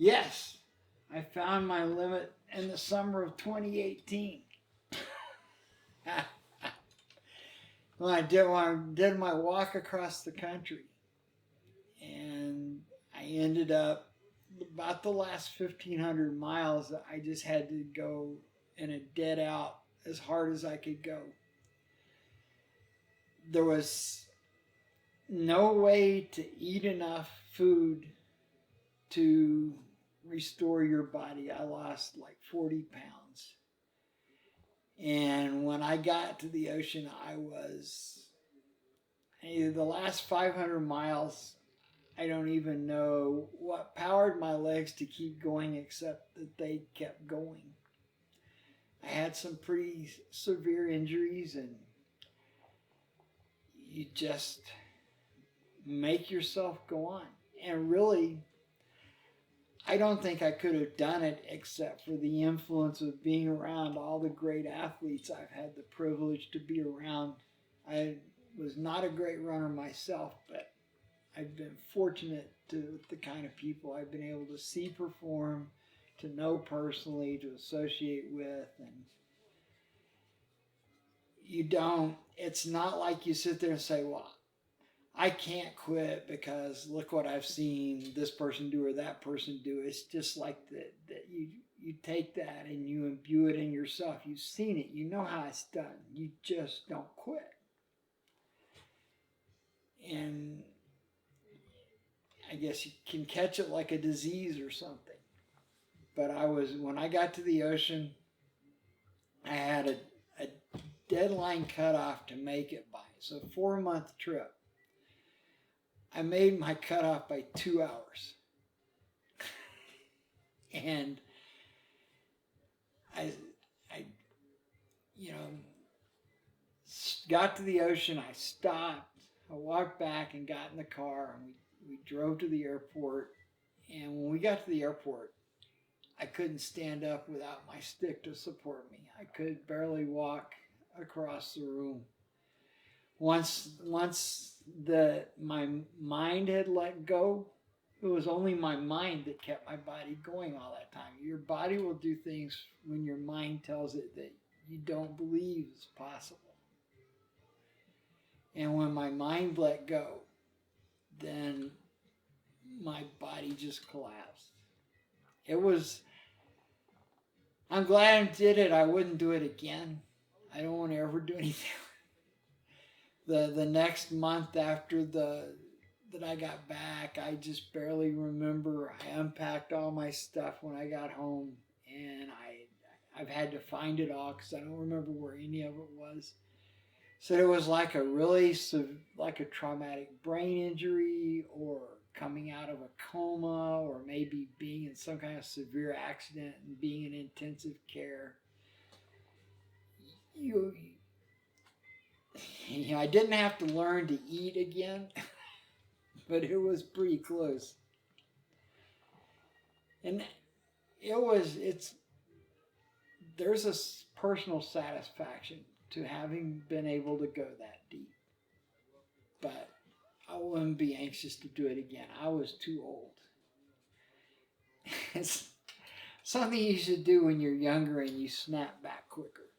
Yes, I found my limit in the summer of 2018. When I did my walk across the country, and I ended up about the last 1,500 miles. I just had to go in a dead out as hard as I could go. There was no way to eat enough food to restore your body. I lost like 40 pounds. And when I got to the ocean, the last 500 miles, I don't even know what powered my legs to keep going except that they kept going. I had some pretty severe injuries, and you just make yourself go on. And really, I don't think I could have done it except for the influence of being around all the great athletes I've had the privilege to be around. I was not a great runner myself, but I've been fortunate to the kind of people I've been able to see perform, to know personally, to associate with, and it's not like you sit there and say, well, I can't quit because look what I've seen this person do or that person do. It's just like that you take that and you imbue it in yourself. You've seen it. You know how it's done. You just don't quit. And I guess you can catch it like a disease or something. But when I got to the ocean, I had a deadline cutoff to make it by. It's a 4-month trip. I made my cutoff by 2 hours. And I got to the ocean, I stopped, I walked back and got in the car, and we drove to the airport. And when we got to the airport, I couldn't stand up without my stick to support me. I could barely walk across the room. Once my mind had let go, it was only my mind that kept my body going all that time. Your body will do things when your mind tells it that you don't believe is possible. And when my mind let go, then my body just collapsed. I'm glad I did it. I wouldn't do it again. I don't want to ever do anything. The next month after that I got back, I just barely remember. I unpacked all my stuff when I got home, and I've had to find it all because I don't remember where any of it was. So it was like a traumatic brain injury, or coming out of a coma, or maybe being in some kind of severe accident and being in intensive care. I didn't have to learn to eat again, but it was pretty close. And there's a personal satisfaction to having been able to go that deep. But I wouldn't be anxious to do it again. I was too old. It's something you should do when you're younger and you snap back quicker.